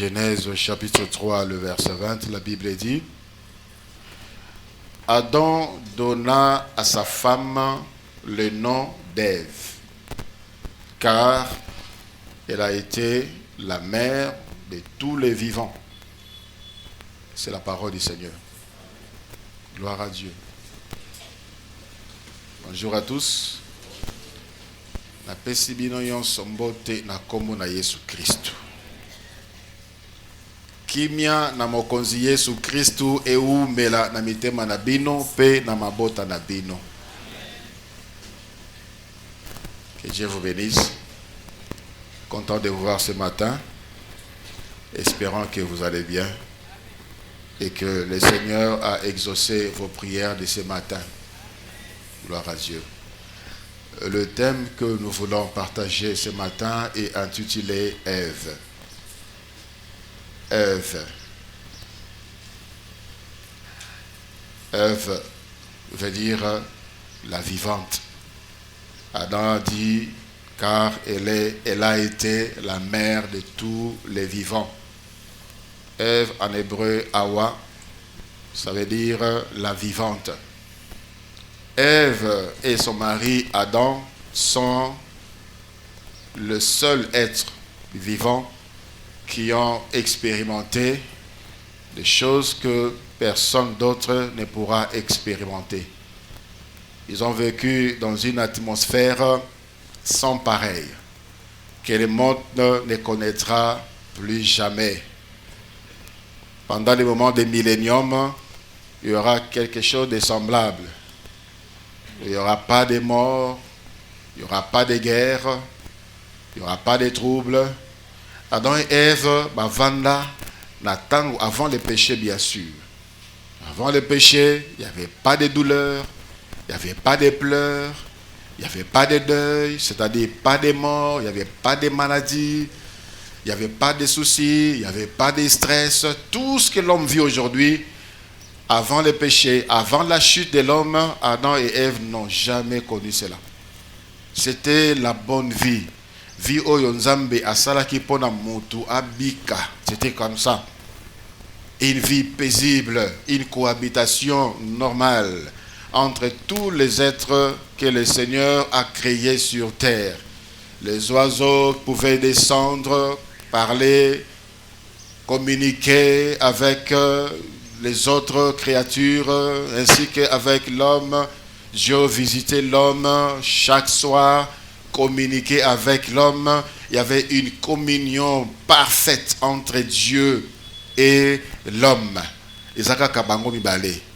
Genèse chapitre 3, le verset 20, la Bible dit: Adam donna à sa femme le nom d'Ève, car elle a été la mère de tous les vivants. C'est la parole du Seigneur. Gloire à Dieu. Bonjour à tous. Na pesi bino nyonso mbote na kombo na Yesu Kristu. Kimia na mokonzi Yesu Kristu eumela na mitema na bino pe na mabota na bino. Que Dieu vous bénisse. Content de vous voir ce matin. Espérant que vous allez bien et que le Seigneur a exaucé vos prières de ce matin. Gloire à Dieu. Le thème que nous voulons partager ce matin est intitulé Ève. Ève. Ève veut dire la vivante. Adam a dit car elle a été la mère de tous les vivants. Ève en hébreu Hawa, ça veut dire la vivante. Ève et son mari Adam sont le seul être vivant qui ont expérimenté des choses que personne d'autre ne pourra expérimenter. Ils ont vécu dans une atmosphère sans pareil, que le monde ne connaîtra plus jamais. Pendant les moments des milléniums, il y aura quelque chose de semblable. Il n'y aura pas de morts, il n'y aura pas de guerre, il n'y aura pas de troubles. Adam et Ève, avant le péché bien sûr. Avant le péché, il n'y avait pas de douleur, il n'y avait pas de pleurs, il n'y avait pas de deuil, c'est-à-dire pas de mort, il n'y avait pas de maladie, il n'y avait pas de soucis, il n'y avait pas de stress. Tout ce que l'homme vit aujourd'hui, avant le péché, avant la chute de l'homme, Adam et Ève n'ont jamais connu cela. C'était la bonne vie. Vie oyo nzambe asalaki pona mutu abika. C'était comme ça. Une vie paisible, une cohabitation normale entre tous les êtres que le Seigneur a créés sur terre. Les oiseaux pouvaient descendre, parler, communiquer avec les autres créatures, ainsi qu'avec l'homme. Dieu visitait l'homme chaque soir, communiquait avec l'homme. Il y avait une communion parfaite entre Dieu et l'homme.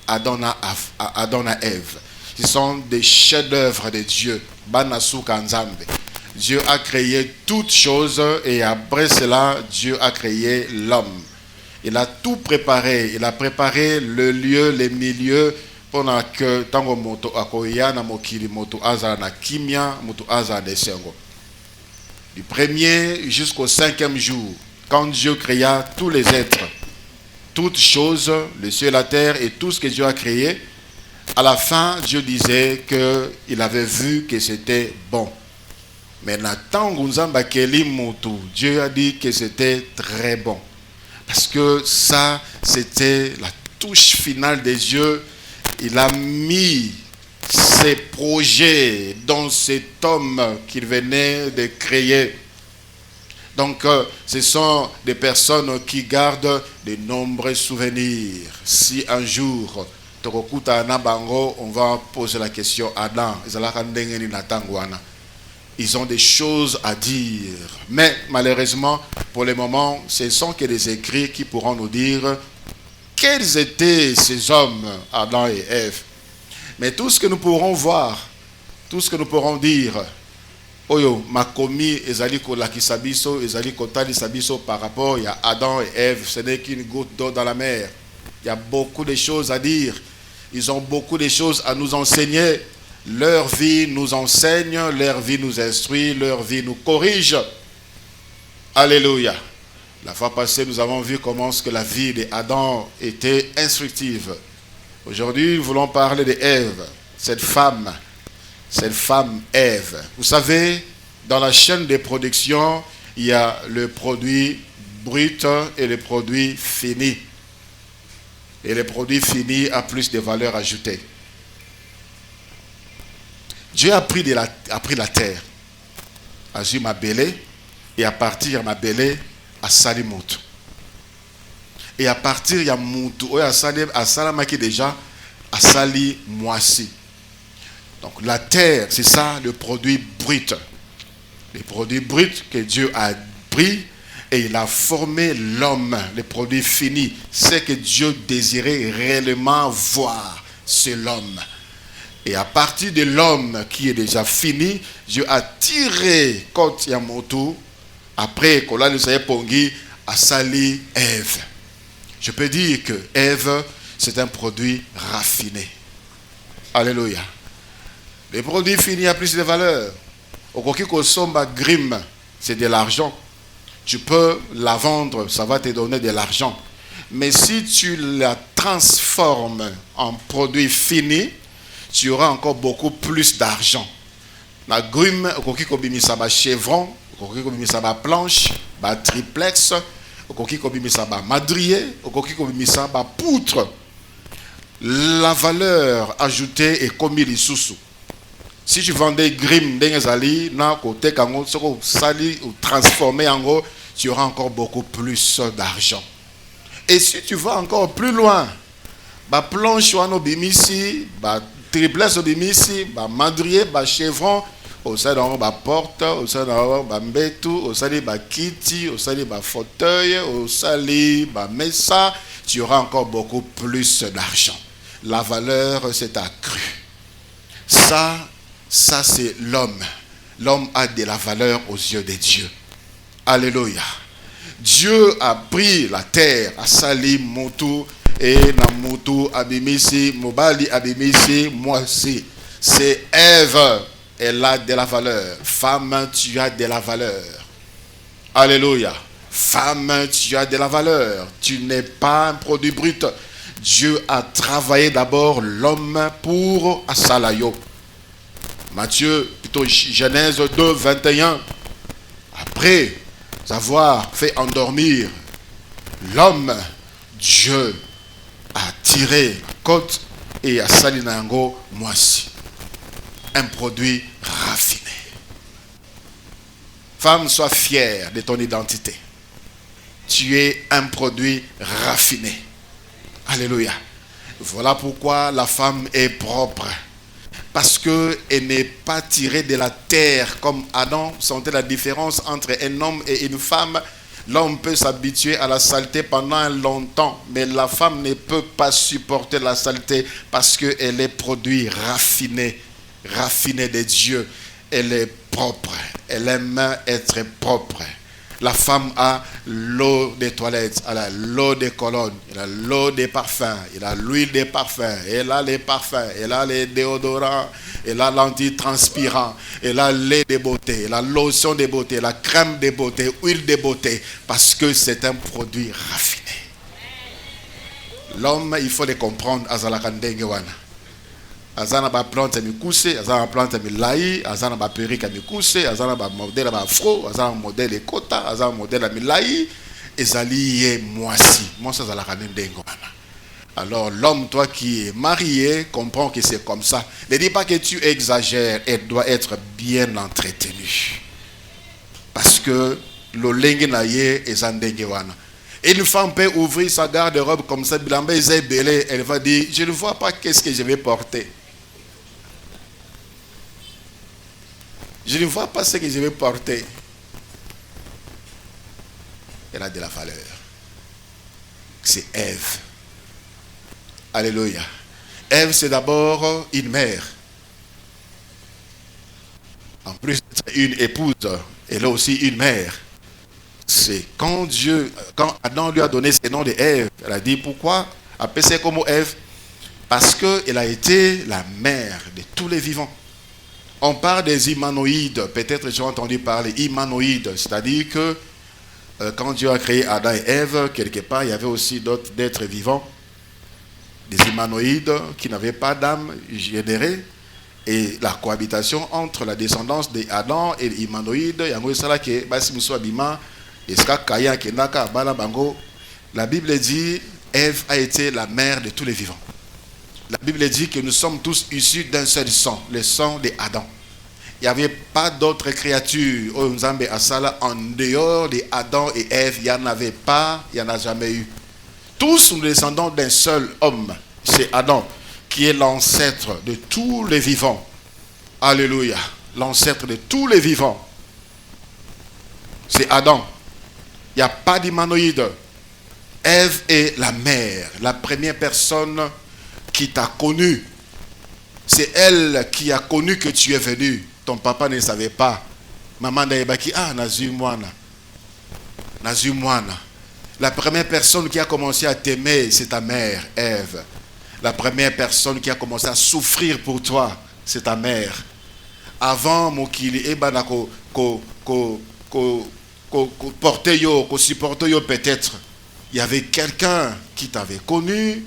Adam et Ève. Ce sont des chefs-d'œuvre de Dieu. Dieu a créé toutes choses et après cela, Dieu a créé l'homme. Il a tout préparé. Il a préparé le lieu, les milieux, pendant que tango moto akoya na mokili moto aza na kimia moto aza desengo. Du premier jusqu'au 5e jour, quand Dieu créa tous les êtres, toutes choses, le ciel, la terre et tout ce que Dieu a créé, à la fin, Dieu disait qu'il avait vu que c'était bon. Mais Dieu a dit que c'était très bon. Parce que ça, c'était la touche finale des Dieu. Il a mis ses projets dans cet homme qu'il venait de créer. Donc, ce sont des personnes qui gardent de nombreux souvenirs. Si un jour, on va poser la question à Adam, ils ont des choses à dire. Mais malheureusement, pour le moment, ce ne sont que des écrits qui pourront nous dire quels étaient ces hommes, Adam et Ève. Mais tout ce que nous pourrons voir, tout ce que nous pourrons dire, Oyo, makomi, ezali kolakisa biso, ezali kotalisa biso par rapport à Adam et Ève, ce n'est qu'une goutte d'eau dans la mer. Il y a beaucoup de choses à dire. Ils ont beaucoup de choses à nous enseigner. Leur vie nous enseigne, leur vie nous instruit, leur vie nous corrige. Alléluia. La fois passée, nous avons vu comment que la vie d'Adam était instructive. Aujourd'hui, nous voulons parler d'Ève, cette femme Ève. Vous savez, dans la chaîne de production, il y a le produit brut et le produit fini. Et le produit fini a plus de valeur ajoutée. Dieu a pris la terre, a joué ma belé, et à partir de ma belé, a sali moutou. Et à partir de moutou, a salamaki déjà, a sali moisi. Donc la terre, c'est ça le produit brut. Le produit brut que Dieu a pris et il a formé l'homme, le produit fini. C'est que Dieu désirait réellement voir, c'est l'homme. Et à partir de l'homme qui est déjà fini, Dieu a tiré quand Yamoto, après qu'on l'a pongi, a sali Ève. Je peux dire que Ève, c'est un produit raffiné. Alléluia. Le produit fini a plus de valeur. Au grim, c'est de l'argent. Tu peux la vendre, ça va te donner de l'argent. Mais si tu la transformes en produit fini, tu auras encore beaucoup plus d'argent. La grim, ça va chevron, ça va planche, va triplex, ça va madrier, ça va poutre. La valeur ajoutée est comme il sous. Si tu vendais grim d'Engazali, ou transformé en gros, tu auras encore beaucoup plus d'argent. Et si tu vas encore plus loin, planche ou bimisi, triplex bimisi, madrier, chevron, au sein d'un porte, au sein d'un mbetu, au sein d'un kiti, au sein d'un fauteuil, au sein d'un mesa, tu auras encore beaucoup plus d'argent. La valeur s'est accrue. Ça c'est l'homme. L'homme a de la valeur aux yeux de Dieu. Alléluia. Dieu a pris la terre, a sali motu, et na motu abimisi, mobali abimisi, moi aussi. C'est Ève, elle a de la valeur. Femme, tu as de la valeur. Alléluia. Femme, tu as de la valeur. Tu n'es pas un produit brut. Dieu a travaillé d'abord l'homme pour Asalayo. Matthieu, plutôt Genèse 2, 21. Après avoir fait endormir l'homme, Dieu a tiré la côte et a salinango moisi. Un produit raffiné. Femme, sois fière de ton identité. Tu es un produit raffiné. Alléluia. Voilà pourquoi la femme est propre. Parce qu'elle n'est pas tirée de la terre comme Adam. Vous sentez la différence entre un homme et une femme. L'homme peut s'habituer à la saleté pendant longtemps. Mais la femme ne peut pas supporter la saleté parce qu'elle est produit raffiné. Raffiné de Dieu. Elle est propre. Elle aime être propre. La femme a l'eau des toilettes, elle a l'eau des colonnes, elle a l'eau des parfums, elle a l'huile des parfums, elle a les parfums, elle a les déodorants, elle a l'antitranspirant, elle a lait de beauté, elle a lotion de beauté, la crème de beauté, huile de beauté, parce que c'est un produit raffiné. L'homme, il faut le comprendre, azalakandengewana. Azana ba plante mi kuse, azana plante mi lai, azana ba perika mi kuse, azana ba modèle ba afro, azana modèle kota, azana modèle mi lai, ezali ye moisi. Moi ça zala kanen dengwana. Alors l'homme, toi qui es marié, comprends que c'est comme ça. Ne dis pas que tu exagères, elle doit être bien entretenue. Parce que le lengue na ye ezandengwana. Et une femme peut ouvrir sa garde-robe comme ça, elle va dire, je ne vois pas qu'est-ce que je vais porter. Je ne vois pas ce que je vais porter. Elle a de la valeur. C'est Ève. Alléluia. Ève, c'est d'abord une mère. En plus d'être une épouse, elle est aussi une mère. C'est quand Adam lui a donné ce nom de Ève, elle a dit pourquoi appeler comme Ève? Parce qu'elle a été la mère de tous les vivants. On parle des humanoïdes, peut-être j'ai entendu parler humanoïdes, c'est-à-dire que quand Dieu a créé Adam et Ève, quelque part il y avait aussi d'autres êtres vivants, des humanoïdes qui n'avaient pas d'âme générée, et la cohabitation entre la descendance d'Adam et les humanoïdes, il y a un que La Bible dit Ève a été la mère de tous les vivants. La Bible dit que nous sommes tous issus d'un seul sang, le sang d'Adam. Il n'y avait pas d'autres créatures en dehors d'Adam et Ève. Il n'y en avait pas, il n'y en a jamais eu. Tous nous descendons d'un seul homme, c'est Adam, qui est l'ancêtre de tous les vivants. Alléluia. L'ancêtre de tous les vivants. C'est Adam. Il n'y a pas d'humanoïde. Ève est la mère, la première personne qui t'a connu. C'est elle qui a connu que tu es venu. Ton papa ne savait pas. Maman d'Aïbaki, Nazu Moana. Nazu Moana. La première personne qui a commencé à t'aimer, c'est ta mère, Ève. La première personne qui a commencé à souffrir pour toi, c'est ta mère. Avant, Mokili, porter yo, supporter yo peut-être. Il y avait quelqu'un qui t'avait connu,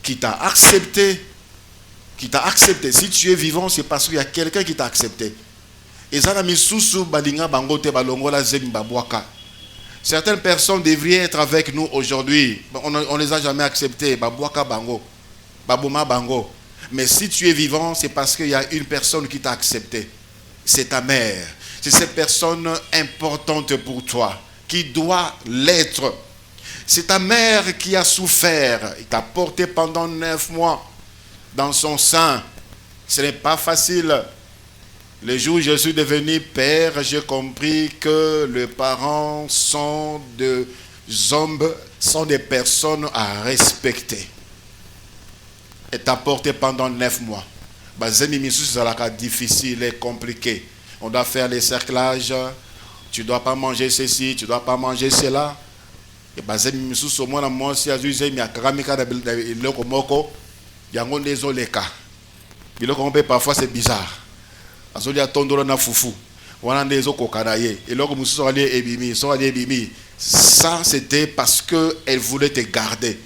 qui t'a accepté. Qui t'a accepté. Si tu es vivant, c'est parce qu'il y a quelqu'un qui t'a accepté. Certaines personnes devraient être avec nous aujourd'hui. On ne les a jamais acceptés. Mais si tu es vivant, c'est parce qu'il y a une personne qui t'a accepté. C'est ta mère. C'est cette personne importante pour toi, qui doit l'être. C'est ta mère qui a souffert. Il t'a porté pendant 9 mois dans son sein. Ce n'est pas facile. Le jour où je suis devenu père, j'ai compris que les parents sont des hommes, sont des personnes à respecter. Et t'a porté pendant 9 mois. C'est difficile et compliqué. On doit faire les cerclages. Tu ne dois pas manger ceci, tu ne dois pas manger cela. Et parfois c'est bizarre. Ça c'était parce qu'elle voulait te garder.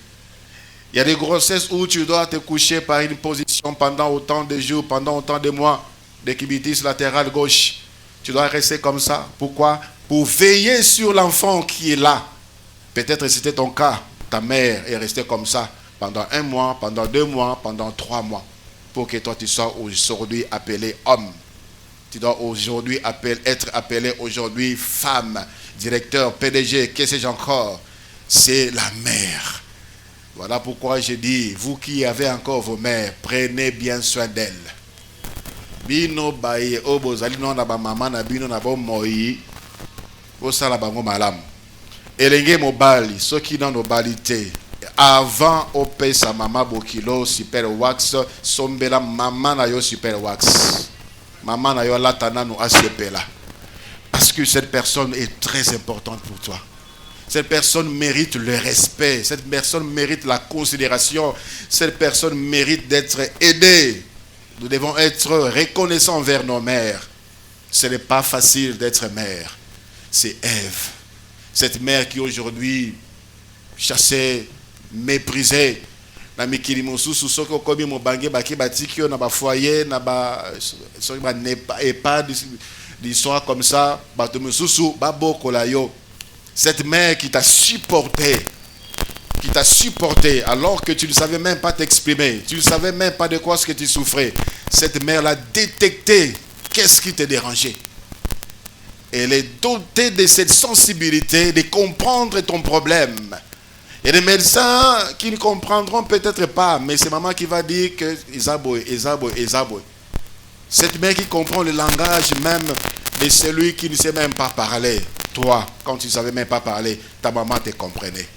Il y a des grossesses où tu dois te coucher par une position pendant autant de jours, pendant autant de mois, d'équibitis latéral gauche. Tu dois rester comme ça. Pourquoi? Pour veiller sur l'enfant qui est là. Peut-être c'était ton cas. Ta mère est restée comme ça pendant 1 mois, pendant 2 mois, pendant 3 mois. Pour que toi tu sois aujourd'hui appelé homme. Tu dois aujourd'hui être appelé aujourd'hui femme, directeur, PDG, qu'est-ce que j'ai encore? C'est la mère. Voilà pourquoi je dis, vous qui avez encore vos mères, prenez bien soin d'elles. Bino baye obozali no na ba mama na bino na bo moyi osala bango malamu. Elenge mobali soki na nobalite avant opesa mama bokilo super wax sombela mama na yo super wax. Maman na yo latana no asepela. Parce que cette personne est très importante pour toi. Cette personne mérite le respect. Cette personne mérite la considération. Cette personne mérite d'être aidée. Nous devons être reconnaissants envers nos mères. Ce n'est pas facile d'être mère. C'est Ève. Cette mère qui aujourd'hui chassée, méprisée. Na mikili mosusu soko kobi mo bange baki batiki na ba foyer na ba so ba ne pas d'histoire comme ça bato mosusu ba bokola yo. Cette mère qui t'a supporté alors que tu ne savais même pas t'exprimer, tu ne savais même pas de quoi ce que tu souffrais. Cette mère l'a détecté. Qu'est-ce qui te dérangeait? Elle est dotée de cette sensibilité de comprendre ton problème. Il y a des médecins qui ne comprendront peut-être pas, mais c'est maman qui va dire que Isaboy. Cette mère qui comprend le langage même de celui qui ne sait même pas parler. Toi, quand tu ne savais même pas parler, ta maman te comprenait.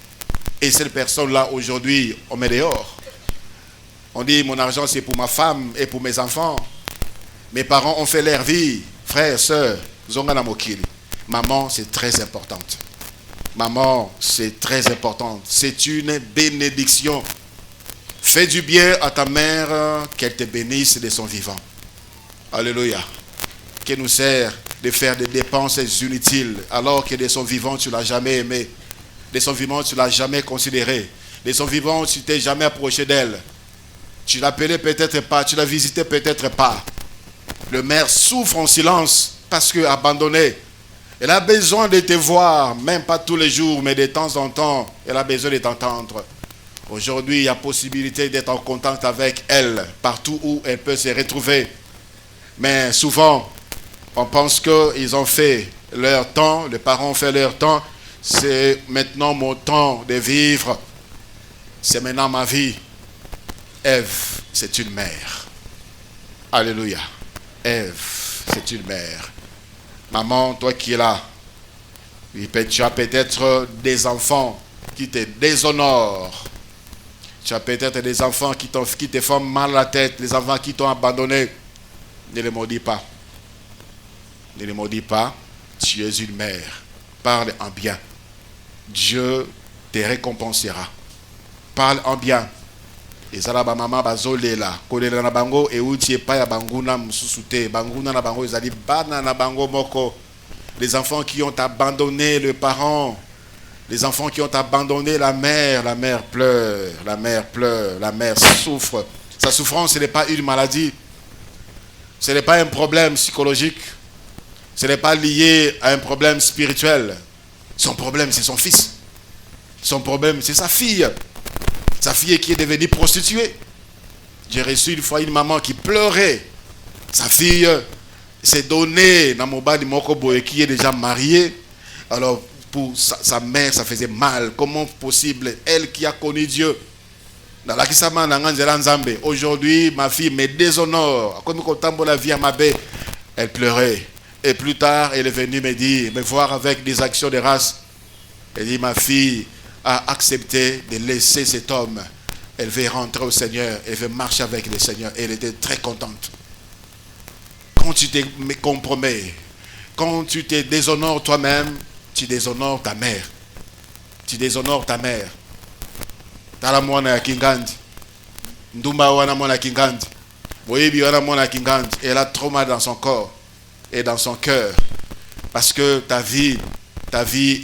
Et cette personne-là, aujourd'hui, on met dehors. On dit, mon argent, c'est pour ma femme et pour mes enfants. Mes parents ont fait leur vie. Frères, sœurs, Zongana Mokili. Maman, c'est très importante. Maman, c'est très important. C'est une bénédiction. Fais du bien à ta mère, qu'elle te bénisse de son vivant. Alléluia. Qui nous sert de faire des dépenses inutiles, alors que de son vivant, tu ne l'as jamais aimé. De son vivant, tu ne l'as jamais considéré. De son vivant, tu ne t'es jamais approché d'elle. Tu ne l'appelais peut-être pas, tu ne la visitais peut-être pas. Le mère souffre en silence parce que abandonné. Elle a besoin de te voir, même pas tous les jours, mais de temps en temps, elle a besoin de t'entendre. Aujourd'hui, il y a possibilité d'être en contact avec elle, partout où elle peut se retrouver. Mais souvent, on pense qu'ils ont fait leur temps, les parents ont fait leur temps. C'est maintenant mon temps de vivre. C'est maintenant ma vie. Ève, c'est une mère. Alléluia. Ève, c'est une mère. Maman, toi qui es là, tu as peut-être des enfants qui te déshonorent. Tu as peut-être des enfants qui te font mal à la tête, des enfants qui t'ont abandonné. Ne les maudis pas. Ne les maudis pas. Tu es une mère. Parle en bien. Dieu te récompensera. Parle en bien. Et ça là, maman bazolela. Kolela na bango et uti pa ya banguna mususute. Banguna na bango ezali bana na bango moko. Les enfants qui ont abandonné le parent. Les enfants qui ont abandonné la mère pleure, la mère pleure, la mère souffre. Sa souffrance, ce n'est pas une maladie. Ce n'est pas un problème psychologique. Ce n'est pas lié à un problème spirituel. Son problème, c'est son fils. Son problème, c'est sa fille. Sa fille qui est devenue prostituée. J'ai reçu une fois une maman qui pleurait. Sa fille s'est donnée dans mon bas Mokoboe qui est déjà mariée. Alors, pour sa mère, ça faisait mal. Comment possible? Elle qui a connu Dieu. Aujourd'hui, ma fille me déshonore. Comme quand la vie à ma baie, elle pleurait. Et plus tard, elle est venue me voir avec des actions de race. Elle dit, ma fille a accepté de laisser cet homme. Elle veut rentrer au Seigneur. Elle veut marcher avec le Seigneur. Et elle était très contente. Quand tu te compromets, quand tu te déshonores toi-même, tu déshonores ta mère. Tu déshonores ta mère. Tala mwana ya Kingandi. Ndumba wana mwana Kingandi. Moyebi wana mwana Kingandi. Elle a trop mal dans son corps et dans son cœur. Parce que ta vie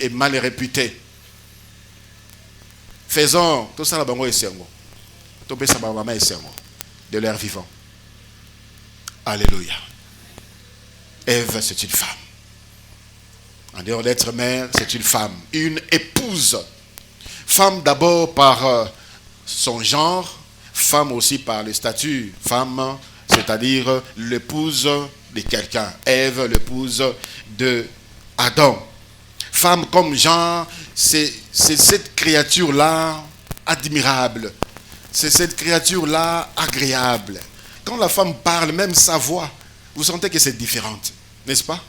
est mal réputée. Faisons tout ça la bango esengo. Tout ça ba mama esengo de leur vivant. Alléluia. Ève, c'est une femme. En dehors d'être mère, c'est une femme, une épouse. Femme d'abord par son genre, femme aussi par le statut. Femme, c'est-à-dire l'épouse de quelqu'un. Ève, l'épouse de Adam. Femme comme genre, c'est cette créature-là admirable. C'est cette créature-là agréable. Quand la femme parle, même sa voix, vous sentez que c'est différente, n'est-ce pas?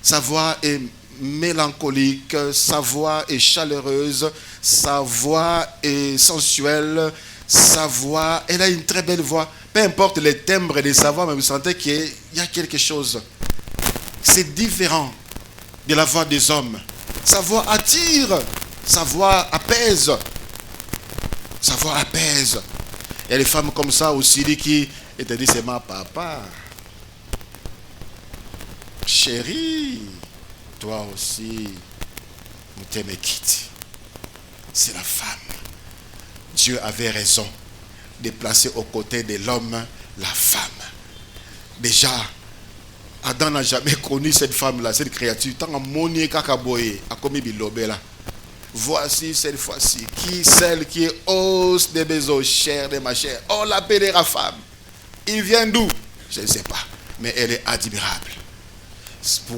Sa voix est mélancolique, sa voix est chaleureuse, sa voix est sensuelle, sa voix, elle a une très belle voix. Peu importe les timbres de sa voix, mais vous sentez qu'il y a quelque chose. C'est différent de la voix des hommes. Sa voix attire, sa voix apaise. Sa voix apaise. Il y a des femmes comme ça aussi qui te disent, c'est ma papa. Chérie, toi aussi, nous t'aimons quitte. C'est la femme. Dieu avait raison de placer aux côtés de l'homme la femme. Déjà, Adam n'a jamais connu cette femme-là, cette créature. Tant que Kakaboye a commis Bilobela. Voici cette fois-ci, celle qui est hausse des besoins, chair de ma chair. On l'appellera femme. Il vient d'où? Je ne sais pas. Mais elle est admirable.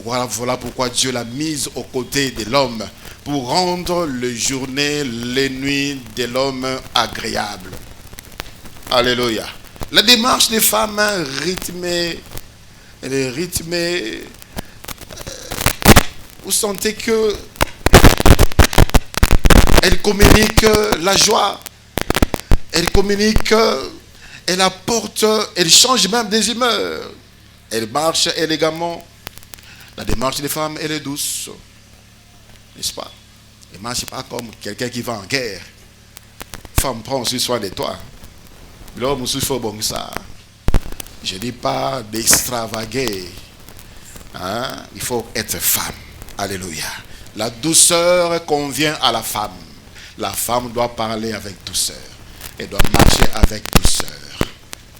Voilà pourquoi Dieu l'a mise aux côtés de l'homme pour rendre les journées, les nuits de l'homme agréables. Alléluia. La démarche des femmes rythmée, elle est rythmée. Vous sentez que elle communique la joie, elle communique, elle apporte, elle change même des humeurs. Elle marche élégamment. La démarche des femmes, elle est douce. N'est-ce pas? Elle ne marche pas comme quelqu'un qui va en guerre. Femme, prends aussi soin de toi. L'homme aussi faut bon ça. Je ne dis pas d'extravaguer. Hein? Il faut être femme. Alléluia. La douceur convient à la femme. La femme doit parler avec douceur. Elle doit marcher avec douceur.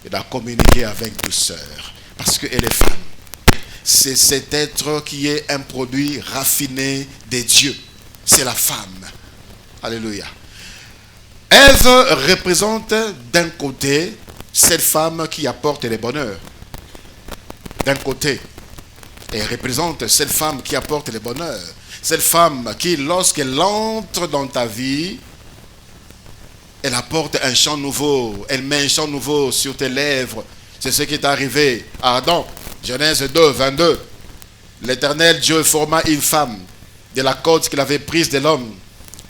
Elle doit communiquer avec douceur. Parce qu'elle est femme. c'est cet être qui est un produit raffiné des dieux. C'est la femme. Alléluia. Ève représente d'un côté cette femme qui apporte le bonheur. D'un côté, elle représente cette femme qui apporte le bonheur. Cette femme qui, lorsqu'elle entre dans ta vie, elle apporte un chant nouveau. Elle met un chant nouveau sur tes lèvres. C'est ce qui est arrivé à Adam. Genèse 2, 22. L'Éternel Dieu forma une femme de la côte qu'il avait prise de l'homme.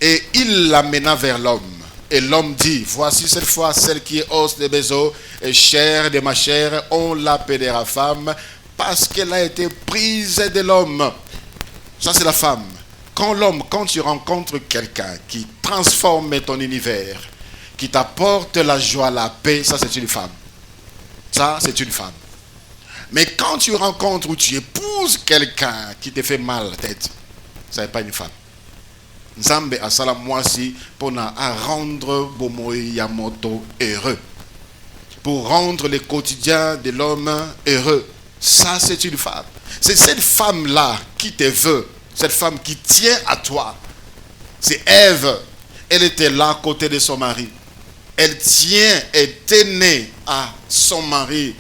Et il l'amena vers l'homme. Et l'homme dit, voici cette fois celle qui est os de mes os et chair de ma chair. On l'appellera femme parce qu'elle a été prise de l'homme. Ça c'est la femme. Quand tu rencontres quelqu'un qui transforme ton univers, qui t'apporte la joie, la paix, ça c'est une femme. Ça c'est une femme. Mais quand tu rencontres ou tu épouses quelqu'un qui te fait mal à la tête, ça n'est pas une femme. Nzambe asala mwasi pona a rendre bomoi yamoto heureux. Pour rendre le quotidien de l'homme heureux. Ça c'est une femme. C'est cette femme-là qui te veut. Cette femme qui tient à toi. C'est Ève. Elle était là à côté de son mari. Elle était née à son mari.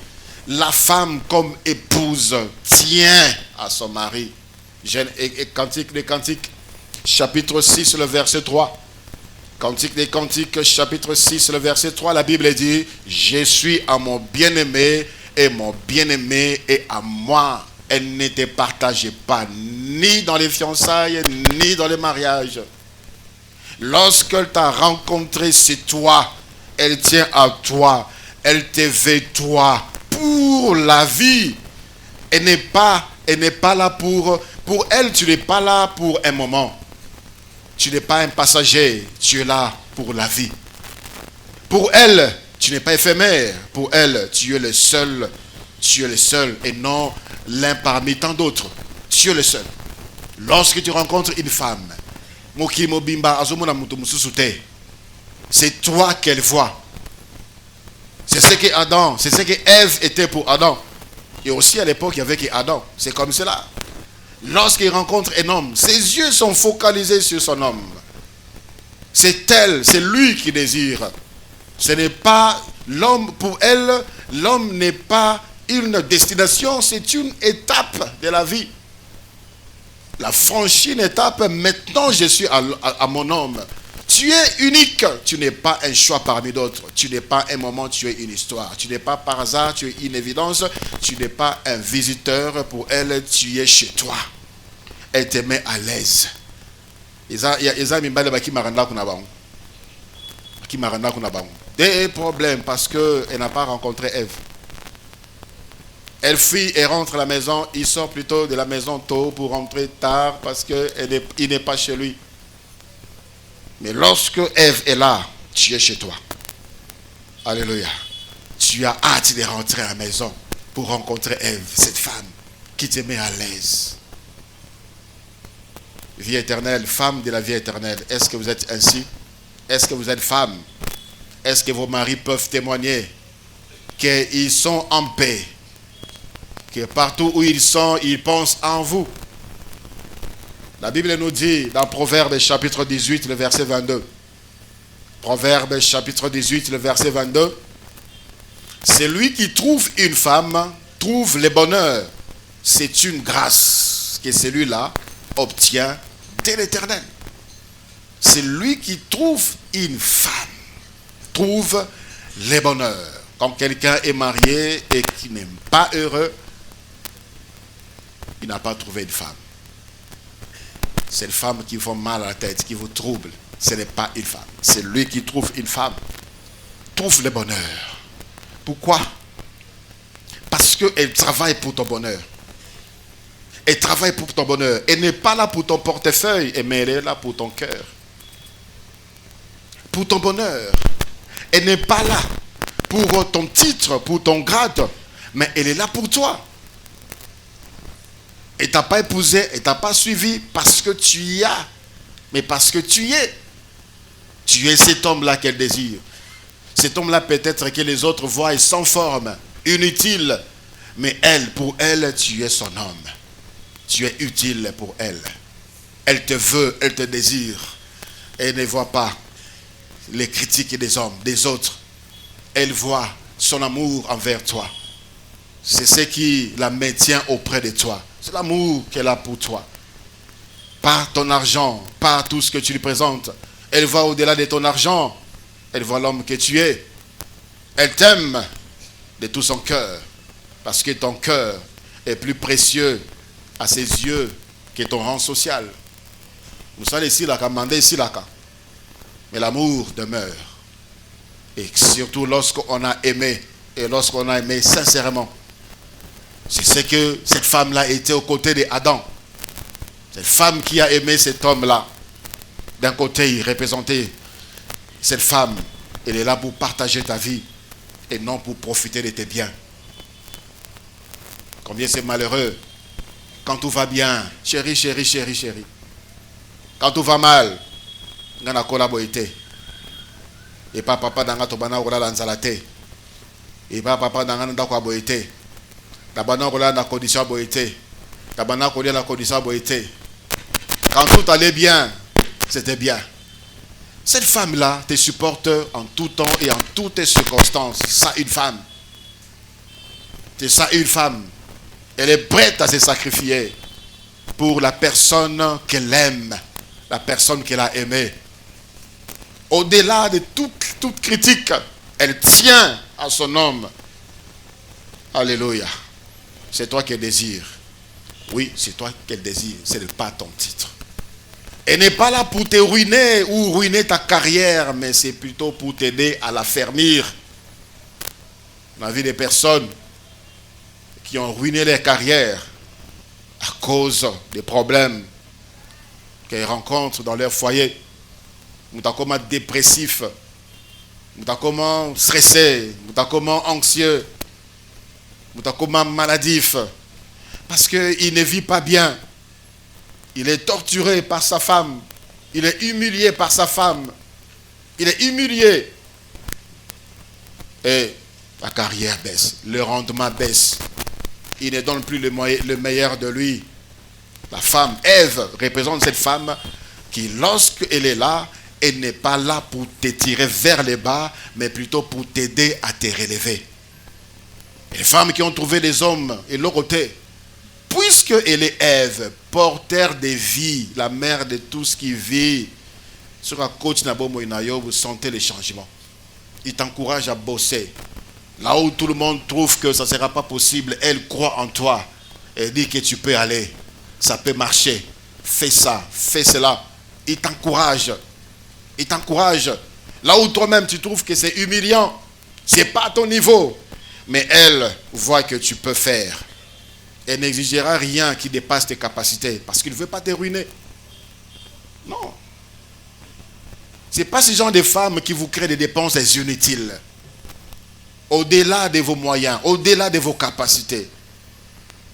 La femme comme épouse tient à son mari. Cantique des Cantiques, chapitre 6, le verset 3. Cantique des Cantiques, chapitre 6, le verset 3. La Bible dit, je suis à mon bien-aimé et mon bien-aimé est à moi. Elle ne te partageait pas ni dans les fiançailles ni dans les mariages. Lorsqu'elle t'a rencontré, c'est toi. Elle tient à toi. Elle te veut toi pour la vie. Elle n'est pas là pour elle, tu n'es pas là pour un moment. Tu n'es pas un passager, tu es là pour la vie. Pour elle, tu n'es pas éphémère. Pour elle, tu es le seul. Tu es le seul et non l'un parmi tant d'autres. Tu es le seul. Lorsque tu rencontres une femme, c'est toi qu'elle voit. C'est ce que Adam, c'est ce que Ève était pour Adam. Et aussi à l'époque, il y avait que Adam. C'est comme cela. Lorsqu'il rencontre un homme, ses yeux sont focalisés sur son homme. C'est elle, c'est lui qui désire. Ce n'est pas l'homme, pour elle, l'homme n'est pas une destination, c'est une étape de la vie. La franchie une étape, maintenant je suis à mon homme. Tu es unique, tu n'es pas un choix parmi d'autres. Tu n'es pas un moment, tu es une histoire. Tu n'es pas par hasard, tu es une évidence. Tu n'es pas un visiteur pour elle, tu es chez toi. Elle te met à l'aise. Des problèmes parce qu'elle n'a pas rencontré Ève. Elle fuit et rentre à la maison. Il sort plutôt de la maison tôt pour rentrer tard parce qu'il n'est pas chez lui. Mais lorsque Ève est là, tu es chez toi. Alléluia. Tu as hâte de rentrer à la maison pour rencontrer Ève, cette femme qui te met à l'aise. Vie éternelle, femme de la vie éternelle. Est-ce que vous êtes ainsi? Est-ce que vous êtes femme? Est-ce que vos maris peuvent témoigner qu'ils sont en paix? Que partout où ils sont, ils pensent en vous. La Bible nous dit dans Proverbes chapitre 18, le verset 22. Proverbes chapitre 18, le verset 22. Celui qui trouve une femme trouve le bonheur. C'est une grâce que celui-là obtient de l'Éternel. Celui qui trouve une femme trouve le bonheur. Quand quelqu'un est marié et qui n'est pas heureux, il n'a pas trouvé une femme. C'est une femme qui vous fait mal à la tête, qui vous trouble. Ce n'est pas une femme. C'est lui qui trouve une femme. Trouve le bonheur. Pourquoi? Parce qu'elle travaille pour ton bonheur. Elle travaille pour ton bonheur. Elle n'est pas là pour ton portefeuille, mais elle est là pour ton cœur. Pour ton bonheur. Elle n'est pas là pour ton titre, pour ton grade, mais elle est là pour toi. Elle ne t'a pas épousé, elle ne t'a pas suivi parce que tu y as, mais parce que tu y es. Tu es cet homme-là qu'elle désire. Cet homme-là peut-être que les autres voient sans forme, inutile, Mais elle, pour elle, tu es son homme. Tu es utile pour elle. Elle te veut, elle te désire. Elle ne voit pas les critiques des hommes, des autres. Elle voit son amour envers toi. C'est ce qui la maintient auprès de toi. C'est l'amour qu'elle a pour toi. Pas ton argent, pas tout ce que tu lui présentes. Elle voit au-delà de ton argent. Elle voit l'homme que tu es. Elle t'aime de tout son cœur. Parce que ton cœur est plus précieux à ses yeux que ton rang social. Vous savez ici, là, mandé ici, là. Mais l'amour demeure. Et surtout lorsqu'on a aimé, et lorsqu'on a aimé sincèrement. C'est ce que cette femme-là était aux côtés d'Adam. Cette femme qui a aimé cet homme-là. D'un côté, il représentait cette femme. Elle est là pour partager ta vie et non pour profiter de tes biens. Combien c'est malheureux quand tout va bien. Chérie, chérie, chérie, chérie. Quand tout va mal, on a collaboré. Et pas papa dans la bana ola lanzalate. Et pas papa dans la kwa boité. La bana ola na condition boité. La bana ola na condition boité. Quand tout allait bien, c'était bien. Cette femme-là te supporte en tout temps et en toutes circonstances. Ça, une femme. C'est ça, une femme. Elle est prête à se sacrifier pour la personne qu'elle aime, la personne qu'elle a aimée. Au-delà de toute critique, elle tient à son homme. Alléluia. C'est toi qu'elle désire. Oui, c'est toi qu'elle désire. Ce n'est pas ton titre. Elle n'est pas là pour te ruiner ou ruiner ta carrière, mais c'est plutôt pour t'aider à la fermir. On a vu des personnes qui ont ruiné leur carrière à cause des problèmes qu'elles rencontrent dans leur foyer. Nous sommes comment dépressifs, nous sommes comment stressés, nous sommes comment anxieux, nous sommes comment maladifs, parce qu'il ne vit pas bien. Il est torturé par sa femme. Il est humilié par sa femme. Il est humilié. Et la carrière baisse. Le rendement baisse. Il ne donne plus le meilleur de lui. La femme, Ève, représente cette femme qui, lorsqu'elle est là, elle n'est pas là pour te tirer vers le bas, mais plutôt pour t'aider à te relever. Et les femmes qui ont trouvé les hommes et l'ont ôté, puisque elle est Ève, porteur de vie, la mère de tout ce qui vit, sur la côte Nabomoinayo, vous sentez les changements. Il t'encourage à bosser. Là où tout le monde trouve que ça ne sera pas possible, elle croit en toi. Elle dit que tu peux aller. Ça peut marcher. Fais ça, fais cela. Il t'encourage. Il t'encourage. Là où toi-même tu trouves que c'est humiliant, ce n'est pas à ton niveau. Mais elle voit que tu peux faire. Elle n'exigera rien qui dépasse tes capacités parce qu'il ne veut pas te ruiner. Non. Ce n'est pas ce genre de femmes qui vous créent des dépenses inutiles. Au-delà de vos moyens, au-delà de vos capacités.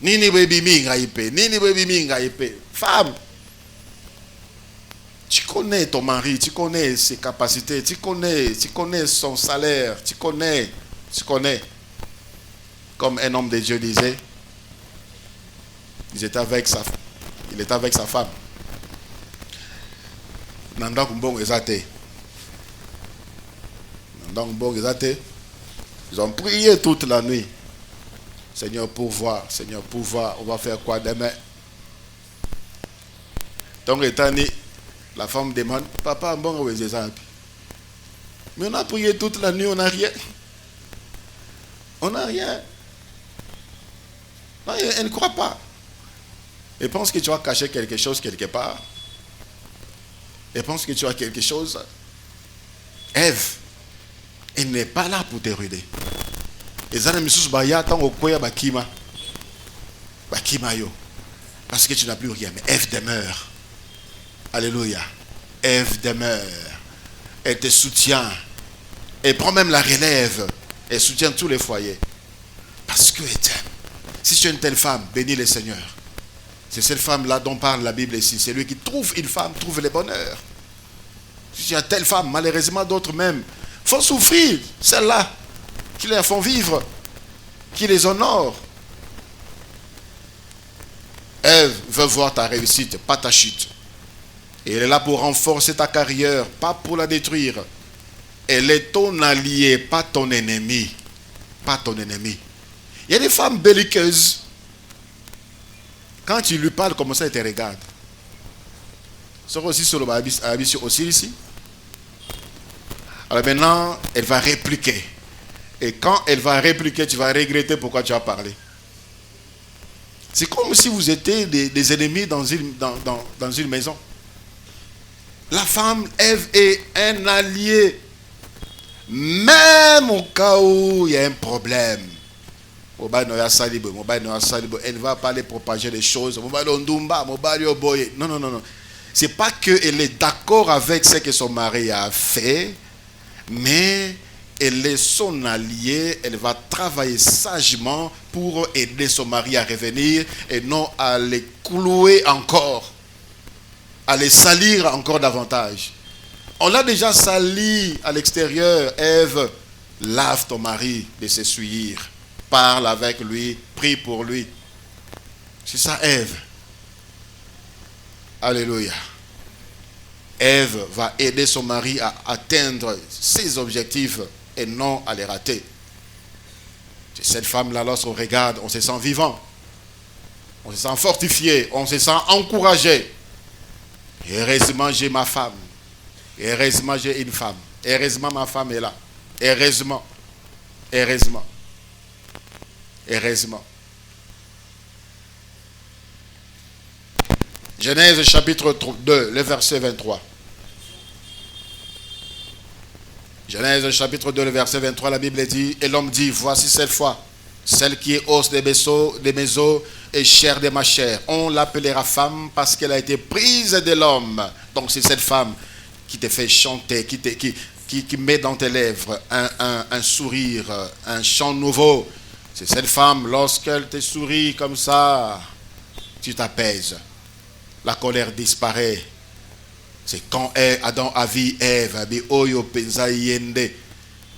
Nini baby minga ipe, nini baby minga ipe. Femme, tu connais ton mari, tu connais ses capacités, tu connais son salaire, tu connais. Comme un homme de Dieu disait, il était avec sa femme. Ils ont prié toute la nuit. Seigneur, pourvois, on va faire quoi demain? Donc, la femme demande, papa, bon, mais on a prié toute la nuit, on n'a rien. On n'a rien. Non, elle ne croit pas. Elle pense que tu as caché quelque chose quelque part. Elle pense que tu as quelque chose. Ève, elle n'est pas là pour te ruiner. Parce que tu n'as plus rien. Mais Ève demeure. Alléluia. Ève demeure. Elle te soutient. Elle prend même la relève. Elle soutient tous les foyers. Parce qu'elle t'aime. Si tu es une telle femme, bénis le Seigneur. C'est cette femme-là dont parle la Bible ici. C'est lui qui trouve une femme, trouve le bonheur. Si tu as telle femme, malheureusement d'autres même, font souffrir celles-là, qui les font vivre, qui les honorent. Ève veut voir ta réussite, pas ta chute. Et elle est là pour renforcer ta carrière, pas pour la détruire. Elle est ton allié, pas ton ennemi. Pas ton ennemi. Il y a des femmes belliqueuses. Quand tu lui parles comme ça, elle te regarde. C'est aussi sur le aussi ici. Alors maintenant, elle va répliquer. Et quand elle va répliquer, tu vas regretter pourquoi tu as parlé. C'est comme si vous étiez des ennemis dans une maison. La femme, Ève, est un allié. Même au cas où il y a un problème. Elle va pas aller propager les choses. Non, non, non, non. C'est pas qu'elle est d'accord avec ce que son mari a fait, mais elle est son allié. Elle va travailler sagement pour aider son mari à revenir et non à les clouer encore, à les salir encore davantage. On l'a déjà sali à l'extérieur. Ève, lave ton mari de s'essuyer. Parle avec lui, prie pour lui. C'est ça, Ève. Alléluia. Ève va aider son mari à atteindre ses objectifs et non à les rater. C'est cette femme-là, lorsqu'on regarde, on se sent vivant. On se sent fortifié. On se sent encouragé. Et heureusement, j'ai ma femme. Et heureusement, j'ai une femme. Heureusement, ma femme est là. Heureusement. Heureusement. Heureusement. Genèse chapitre 2, le verset 23. Genèse chapitre 2, le verset 23, la Bible dit, et l'homme dit, voici cette fois, celle qui est os des mes os et chair de ma chair. On l'appellera femme parce qu'elle a été prise de l'homme. Donc c'est cette femme qui te fait chanter, qui met dans tes lèvres un sourire, un chant nouveau. C'est cette femme, lorsqu'elle te sourit comme ça, tu t'apaises. La colère disparaît. C'est quand Adam a vu Ève,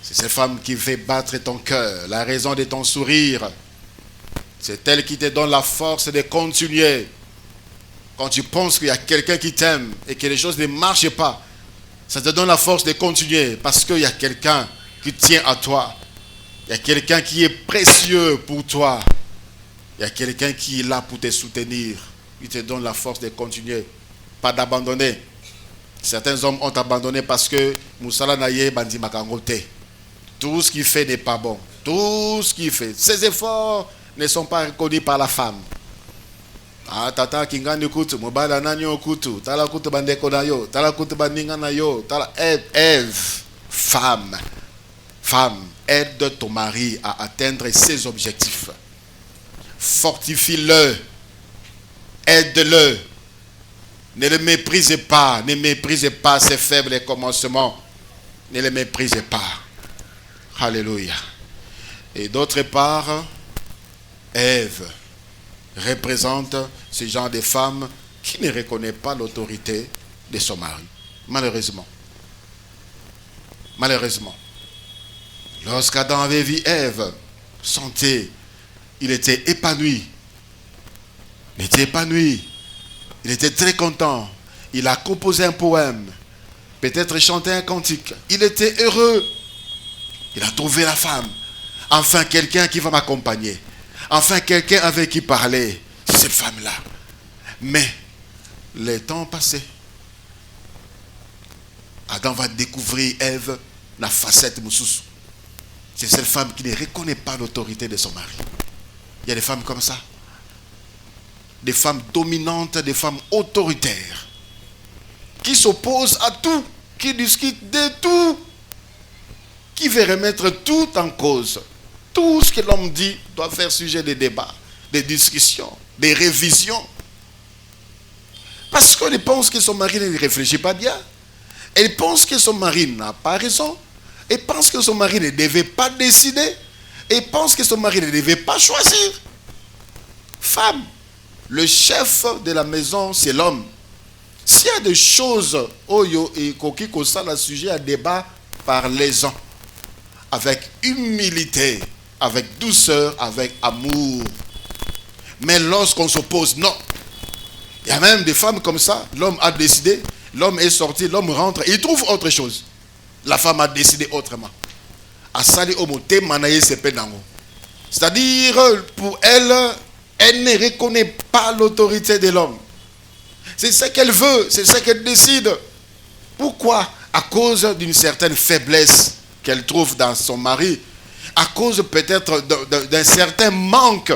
c'est cette femme qui fait battre ton cœur, la raison de ton sourire. C'est elle qui te donne la force de continuer. Quand tu penses qu'il y a quelqu'un qui t'aime et que les choses ne marchent pas, ça te donne la force de continuer parce qu'il y a quelqu'un qui tient à toi. Il y a quelqu'un qui est précieux pour toi. Il y a quelqu'un qui est là pour te soutenir. Il te donne la force de continuer. Pas d'abandonner. Certains hommes ont abandonné parce que Moussala Naye Bandi Makangote. Tout ce qu'il fait n'est pas bon. Tout ce qu'il fait. Ses efforts ne sont pas reconnus par la femme. Ah, tata kingani kutu, mobala nanyo kutu, tala kutu bandeko na yo, tala kutu bandinga na yo, tala Ève, femme, aide ton mari à atteindre ses objectifs. Fortifie-le, aide-le. Ne le méprisez pas, ne méprisez pas ses faibles commencements. Ne le méprisez pas. Alléluia. Et d'autre part, Ève représente ce genre de femme qui ne reconnaît pas l'autorité de son mari. Malheureusement. Malheureusement. Lorsqu'Adam avait vu Ève, il était épanoui. Il était épanoui. Il était très content. Il a composé un poème. Peut-être chanté un cantique. Il était heureux. Il a trouvé la femme. Enfin, quelqu'un qui va m'accompagner. Enfin, quelqu'un avec qui parler. C'est cette femme-là. Mais, les temps passés. Adam va découvrir Ève, la facette moussous. C'est cette femme qui ne reconnaît pas l'autorité de son mari. Il y a des femmes comme ça. Des femmes dominantes, des femmes autoritaires. Qui s'opposent à tout. Qui discutent de tout. Qui veut remettre tout en cause. Tout ce que l'homme dit doit faire sujet de débats, de discussions, de révisions. Parce qu'elle pense que son mari ne réfléchit pas bien. Elle pense que son mari n'a pas raison. Elle pense que son mari ne devait pas décider. Elle pense que son mari ne devait pas choisir. Femme, le chef de la maison, c'est l'homme. S'il y a des choses, oyo et koki kosa la sujet à débat, parlez-en. Avec humilité, avec douceur, avec amour. Mais lorsqu'on s'oppose, non, Il y a même des femmes comme ça. L'homme a décidé, l'homme est sorti, l'homme rentre, il trouve autre chose. La femme a décidé autrement. C'est-à-dire, pour elle, elle ne reconnaît pas l'autorité de l'homme. C'est ce qu'elle veut, c'est ce qu'elle décide. Pourquoi? À cause d'une certaine faiblesse qu'elle trouve dans son mari, à cause peut-être d'un certain manque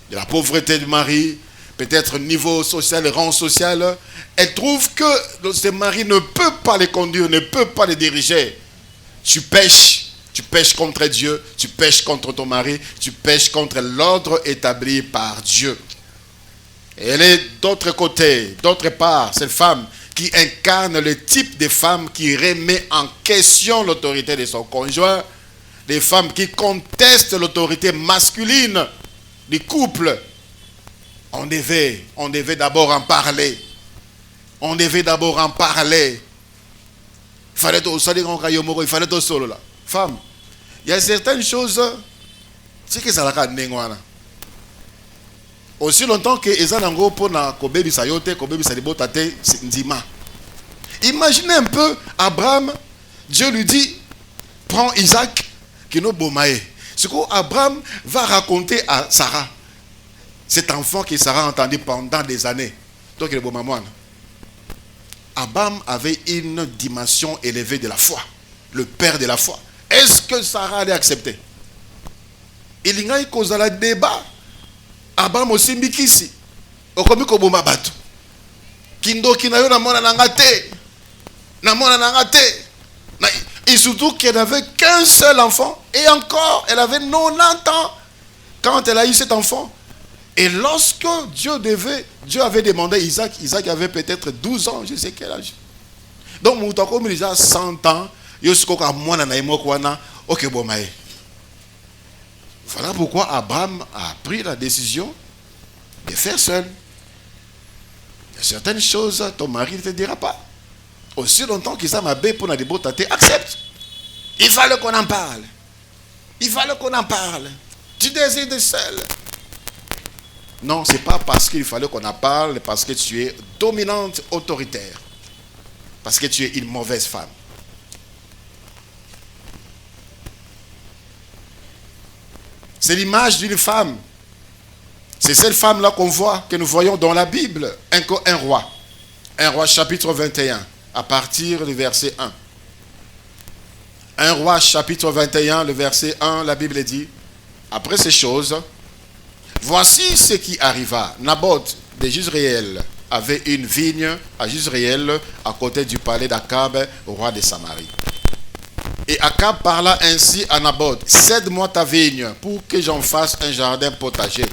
de la pauvreté du mari, peut-être niveau social, rang social. Elle trouve que ce mari ne peut pas les conduire, ne peut pas les diriger. Tu pêches contre Dieu, tu pêches contre ton mari, tu pêches contre l'ordre établi par Dieu. Et elle est d'autre côté, d'autre part, cette femme qui incarne le type de femme qui remet en question l'autorité de son conjoint, des femmes qui contestent l'autorité masculine du couple. On devait d'abord en parler. On devait d'abord en parler. Il fallait tout solo là. Femme, il y a certaines choses, c'est que ça l'a nengwana. Aussi longtemps que Ezanango pona kobebi sayote, kobebi salibotate, ndima. Imaginez un peu Abraham, Dieu lui dit, prends Isaac, qui nous bomae. Ce qu'Abraham va raconter à Sarah, cet enfant que Sarah a entendu pendant des années. Donc il est bomamouane. Abraham avait une dimension élevée de la foi, le père de la foi. Est-ce que Sarah allait accepter? Il y a eu un débat. Abraham aussi mikisi. Okomi ko boma bato. Kindo kinayo na mona nangate. Na mona nangate. Et surtout qu'elle n'avait qu'un seul enfant. Et encore, elle avait 90 ans quand elle a eu cet enfant. Et lorsque Dieu avait demandé Isaac, Isaac avait peut-être 12 ans, je sais quel âge. Donc, Moutako me déjà 100 ans. Voilà pourquoi Abraham a pris la décision de faire seul. Il y a certaines choses, ton mari ne te dira pas. Aussi longtemps qu'il m'a bé pour la débotater, accepte. Il fallait qu'on en parle. Il fallait qu'on en parle. Tu désires de seul. Non, ce n'est pas parce qu'il fallait qu'on en parle, parce que tu es dominante, autoritaire. Parce que tu es une mauvaise femme. C'est l'image d'une femme. C'est cette femme-là qu'on voit, que nous voyons dans la Bible. Un roi. Un roi chapitre 21, à partir du verset 1. Un roi chapitre 21, le verset 1, la Bible dit, après ces choses, voici ce qui arriva. Naboth de Jezréel avait une vigne à Jezréel, à côté du palais d'Akab, roi de Samarie. Et Akab parla ainsi à Naboth, cède-moi ta vigne pour que j'en fasse un jardin potager,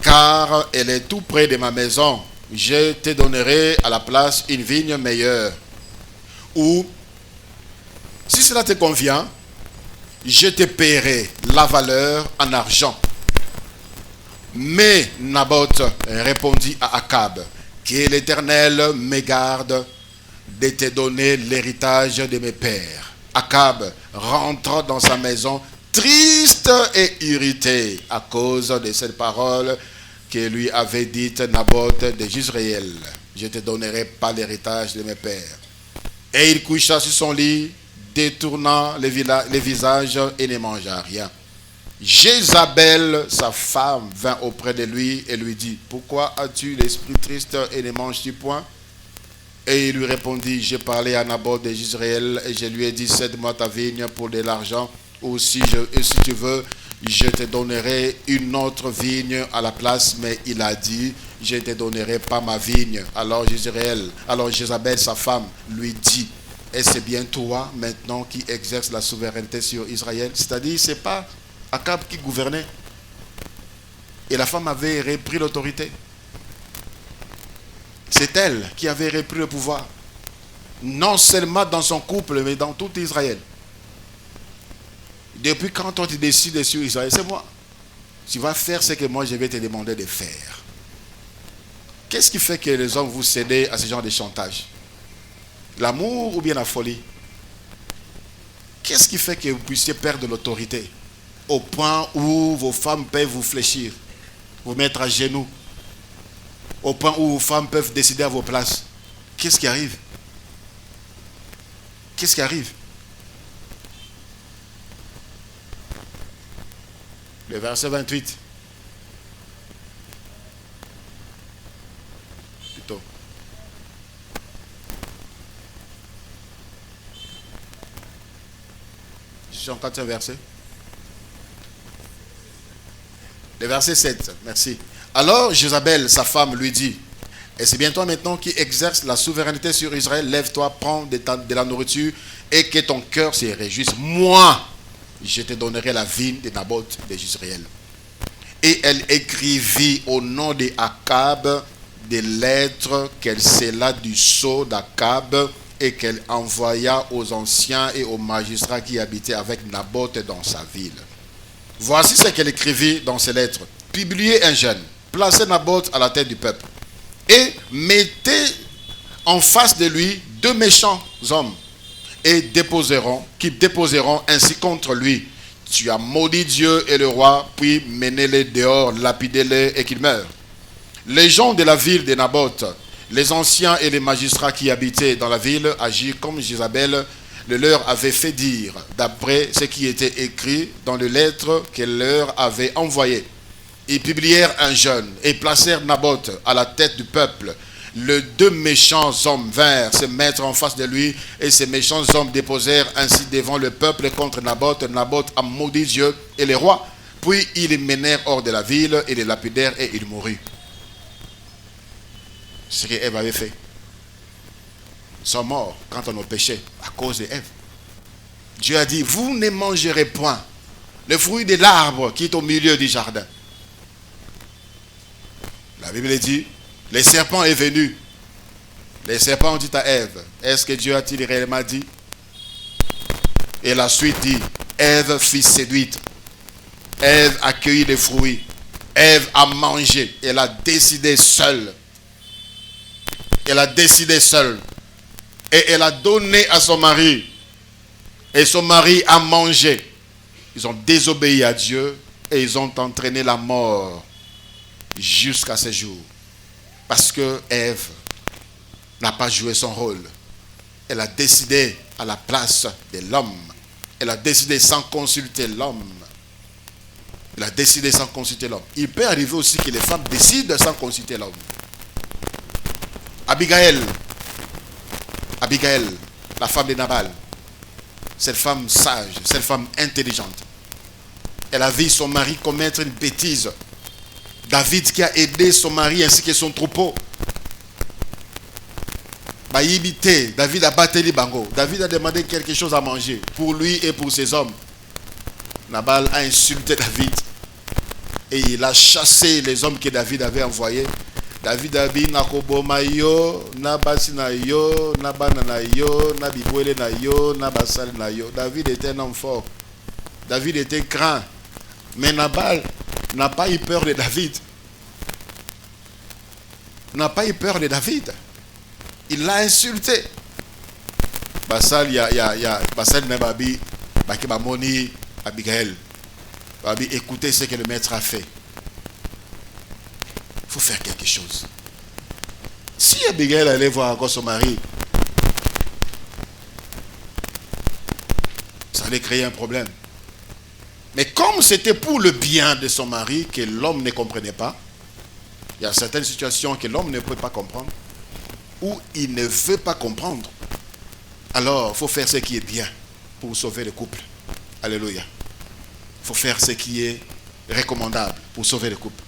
car elle est tout près de ma maison. Je te donnerai à la place une vigne meilleure. Ou, si cela te convient, je te paierai la valeur en argent. Mais Naboth répondit à Akab, que l'Éternel me garde de te donner l'héritage de mes pères. Akab rentra dans sa maison triste et irrité à cause de cette parole que lui avait dite Naboth de Jezréel. Je ne te donnerai pas l'héritage de mes pères. Et il coucha sur son lit, détournant les visages et ne mangea rien. Jézabel, sa femme, vint auprès de lui et lui dit, pourquoi as-tu l'esprit triste et ne manges-tu point? Et il lui répondit, j'ai parlé à Naboth de Jezréel et je lui ai dit, cède-moi ta vigne pour de l'argent, ou si tu veux, je te donnerai une autre vigne à la place. Mais il a dit, je ne te donnerai pas ma vigne. Alors Jézabel, sa femme, lui dit, est-ce bien toi maintenant qui exerce la souveraineté sur Israël? C'est-à-dire, ce n'est pas Akab qui gouvernait. Et la femme avait repris l'autorité. C'est elle qui avait repris le pouvoir. Non seulement dans son couple, mais dans tout Israël. Depuis quand on te décide sur Israël, c'est moi. Tu vas faire ce que moi je vais te demander de faire. Qu'est-ce qui fait que les hommes vous cédez à ce genre de chantage? L'amour ou bien la folie? Qu'est-ce qui fait que vous puissiez perdre l'autorité au point où vos femmes peuvent vous fléchir, vous mettre à genoux, au point où vos femmes peuvent décider à vos places. Qu'est-ce qui arrive? Qu'est-ce qui arrive? Le verset 28. Plutôt. Je suis encore un verset. Le verset 7. Merci. Alors Jézabel, sa femme, lui dit: et c'est bien toi maintenant qui exerces la souveraineté sur Israël. Lève-toi, prends de la nourriture et que ton cœur se réjouisse. Moi, je te donnerai la vigne de Naboth de Jezréel. Et elle écrivit au nom de Akab des lettres qu'elle scella du sceau d'Akab et qu'elle envoya aux anciens et aux magistrats qui habitaient avec Naboth dans sa ville. Voici ce qu'elle écrivit dans ces lettres. Publiez un jeûne, placez Naboth à la tête du peuple et mettez en face de lui 2 méchants hommes et qui déposeront ainsi contre lui: tu as maudit Dieu et le roi, puis menez-les dehors, lapidez-les et qu'ils meurent. Les gens de la ville de Naboth, les anciens et les magistrats qui habitaient dans la ville, agirent comme Jézabel le leur avait fait dire, d'après ce qui était écrit dans les lettres qu'elle leur avait envoyées. Ils publièrent un jeûne et placèrent Naboth à la tête du peuple. Les 2 méchants hommes vinrent se mettre en face de lui, et ces méchants hommes déposèrent ainsi devant le peuple contre Naboth. Naboth a maudit Dieu et les rois, puis ils les menèrent hors de la ville et les lapidèrent et il mourut. Ce qu'Ève avait fait. Ils sont morts quant à nos péchés à cause d'Ève. Dieu a dit: vous ne mangerez point le fruit de l'arbre qui est au milieu du jardin. La Bible dit: le serpent est venu. Les serpents ont dit à Ève: est-ce que Dieu a-t-il réellement dit? Et la suite dit: Ève fut séduite. Ève a cueilli les fruits. Ève a mangé. Elle a décidé seule. Elle a décidé seule. Et elle a donné à son mari. Et son mari a mangé. Ils ont désobéi à Dieu et ils ont entraîné la mort jusqu'à ce jour. Parce que Ève n'a pas joué son rôle. Elle a décidé à la place de l'homme. Elle a décidé sans consulter l'homme. Elle a décidé sans consulter l'homme. Il peut arriver aussi que les femmes décident sans consulter l'homme. Abigail, la femme de Nabal, cette femme sage, cette femme intelligente, elle a vu son mari commettre une bêtise. David qui a aidé son mari ainsi que son troupeau. David a battu les bangos. David a demandé quelque chose à manger pour lui et pour ses hommes. Nabal a insulté David et il a chassé les hommes que David avait envoyés. David a dit: nakoboma yo, nabasi na yo, nabana na yo, nabibwele na yo, nabasal na yo. David était un homme fort. David était grand. Mais Nabal n'a pas eu peur de David. N'a pas eu peur de David. Il l'a insulté. Basal Basal Nababi Bakibamoni Abigail. Babi, écoutez ce que le maître a fait. Il faut faire quelque chose. Si Abigail allait voir encore son mari, ça allait créer un problème. Mais comme c'était pour le bien de son mari que l'homme ne comprenait pas, il y a certaines situations que l'homme ne peut pas comprendre, ou il ne veut pas comprendre. Alors, il faut faire ce qui est bien pour sauver le couple. Alléluia. Il faut faire ce qui est recommandable pour sauver le couple.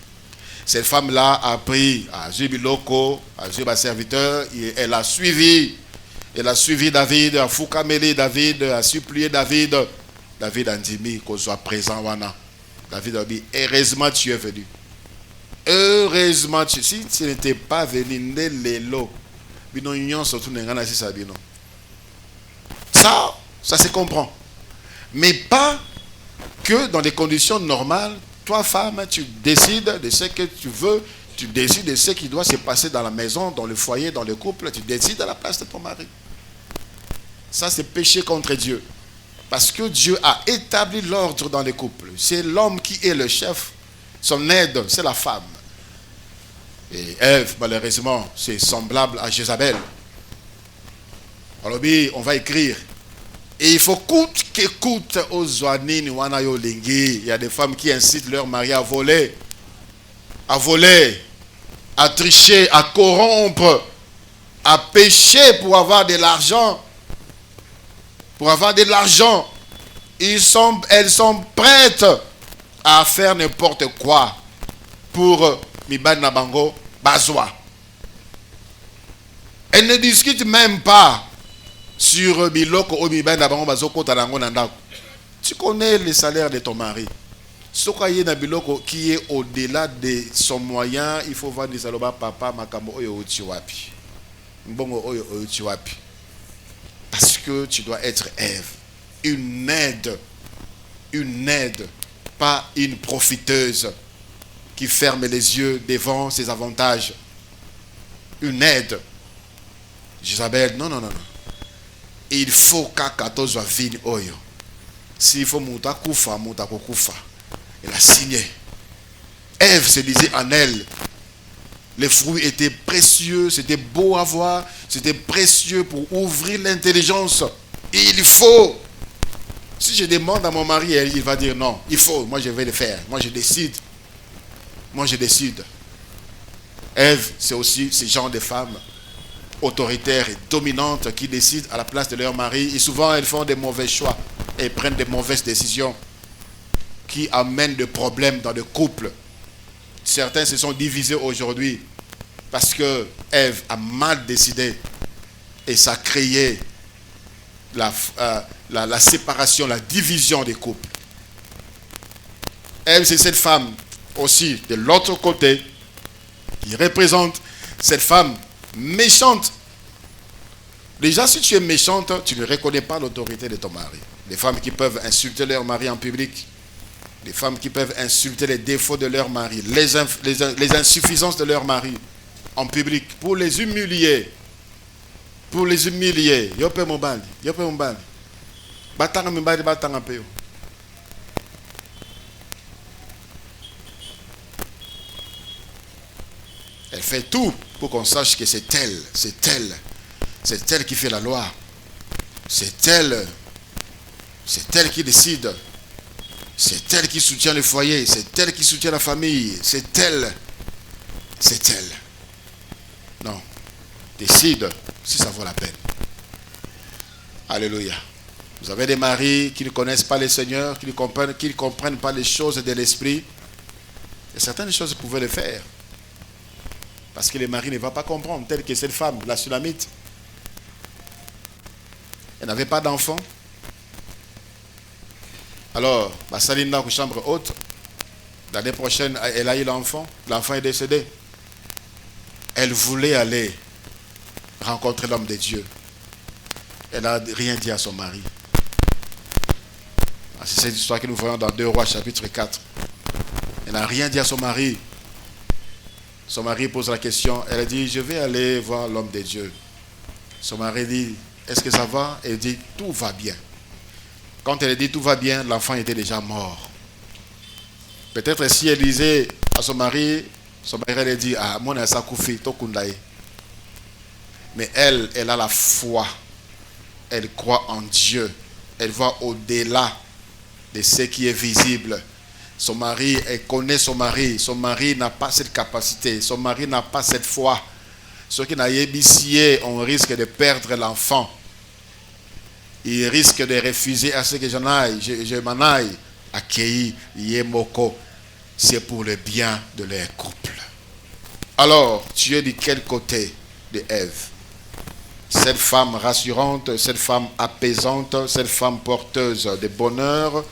Cette femme-là a pris à Jubiloko, à Juba serviteur, et elle a suivi David, a foukameli David, a supplié David. David a dit qu'on soit présent. David a dit: heureusement tu es venu. Heureusement, si tu n'étais pas venu, ça se comprend. Mais pas que dans des conditions normales. Toi, femme, tu décides de ce que tu veux, tu décides de ce qui doit se passer dans la maison, dans le foyer, dans le couple, tu décides à la place de ton mari. Ça, c'est péché contre Dieu. Parce que Dieu a établi l'ordre dans les couples. C'est l'homme qui est le chef. Son aide, c'est la femme. Et Ève, malheureusement, c'est semblable à Jézabel. Alors, on va écrire. Et il faut coûte qu'écoute aux Zouanines, il y a des femmes qui incitent leur mari à voler, à tricher, à corrompre, à pécher pour avoir de l'argent. Pour avoir de l'argent. Elles sont prêtes à faire n'importe quoi pour Miban Nabango Bazwa. Elles ne discutent même pas sur Biloko ou Miban Nabango Bazoko Talango Nandako. Tu connais le salaire de ton mari. Sokaye na Biloko qui est au-delà de son moyen, il faut vendre des saloba papa makamo oyo ochiwapi. Mbongo oyo ochiwapi. Parce que tu dois être Ève. Une aide, pas une profiteuse qui ferme les yeux devant ses avantages. Une aide. Jézabel, non. Il faut qu'Akato soit vini oyo. S'il faut mouta kufa. Elle a signé. Ève se disait en elle. Les fruits étaient précieux, c'était beau à voir, c'était précieux pour ouvrir l'intelligence. Il faut. Si je demande à mon mari, il va dire non, il faut, moi je vais le faire, moi je décide. Ève, c'est aussi ce genre de femmes autoritaires et dominantes qui décident à la place de leur mari. Et souvent, elles font des mauvais choix et prennent des mauvaises décisions qui amènent des problèmes dans le couple. Certains se sont divisés aujourd'hui parce que Ève a mal décidé et ça a créé la séparation, la division des couples. Ève, c'est cette femme aussi de l'autre côté qui représente cette femme méchante. Déjà, si tu es méchante, tu ne reconnais pas l'autorité de ton mari. Les femmes qui peuvent insulter leur mari en public, les femmes qui peuvent insulter les défauts de leur mari, les insuffisances de leur mari en public, pour les humilier. Yope mobali. Batanga mbali batanga peo. Elle fait tout pour qu'on sache que c'est elle qui fait la loi. C'est elle qui décide. C'est elle qui soutient le foyer. C'est elle qui soutient la famille. C'est elle. Non. Décide si ça vaut la peine. Alléluia. Vous avez des maris qui ne connaissent pas le Seigneur, qui ne comprennent pas les choses de l'esprit. Et certaines choses, vous pouvez le faire. Parce que le mari ne va pas comprendre, tel que cette femme, la Sulamite. Elle n'avait pas d'enfant. Alors, Saline dans chambre haute. L'année prochaine, elle a eu l'enfant. L'enfant est décédé. Elle voulait aller rencontrer l'homme de Dieu. Elle n'a rien dit à son mari. C'est cette histoire que nous voyons dans 2 Rois chapitre 4. Elle n'a rien dit à son mari. Son mari pose la question. Elle a dit, je vais aller voir l'homme de Dieu. Son mari dit, est-ce que ça va? Elle dit, tout va bien. Quand elle dit tout va bien, l'enfant était déjà mort. Peut-être si elle disait à son mari elle dit, ah, mon asakoufi, tokundaï. Mais elle a la foi. Elle croit en Dieu. Elle voit au-delà de ce qui est visible. Son mari, elle connaît son mari. Son mari n'a pas cette capacité. Son mari n'a pas cette foi. Ceux qui n'ont pas, on risque de perdre l'enfant. Il risque de refuser à ce que je m'en aille. Accueilli, Yemoko. C'est pour le bien de leur couple. Alors, tu es de quel côté de Ève? Cette femme rassurante, cette femme apaisante, cette femme porteuse de bonheur,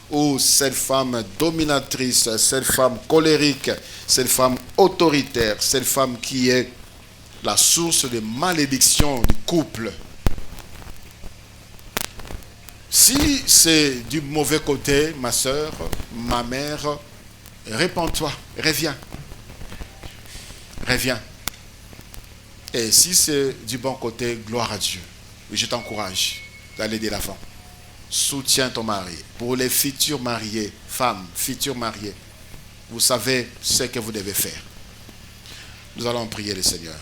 ou cette femme dominatrice, cette femme colérique, cette femme autoritaire, cette femme qui est la source de malédiction du couple. Si c'est du mauvais côté, ma soeur, ma mère, réponds-toi, reviens. Et si c'est du bon côté, gloire à Dieu. Je t'encourage d'aller de l'avant. Soutiens ton mari. Pour les futurs mariés, femmes, futurs mariés, vous savez ce que vous devez faire. Nous allons prier le Seigneur.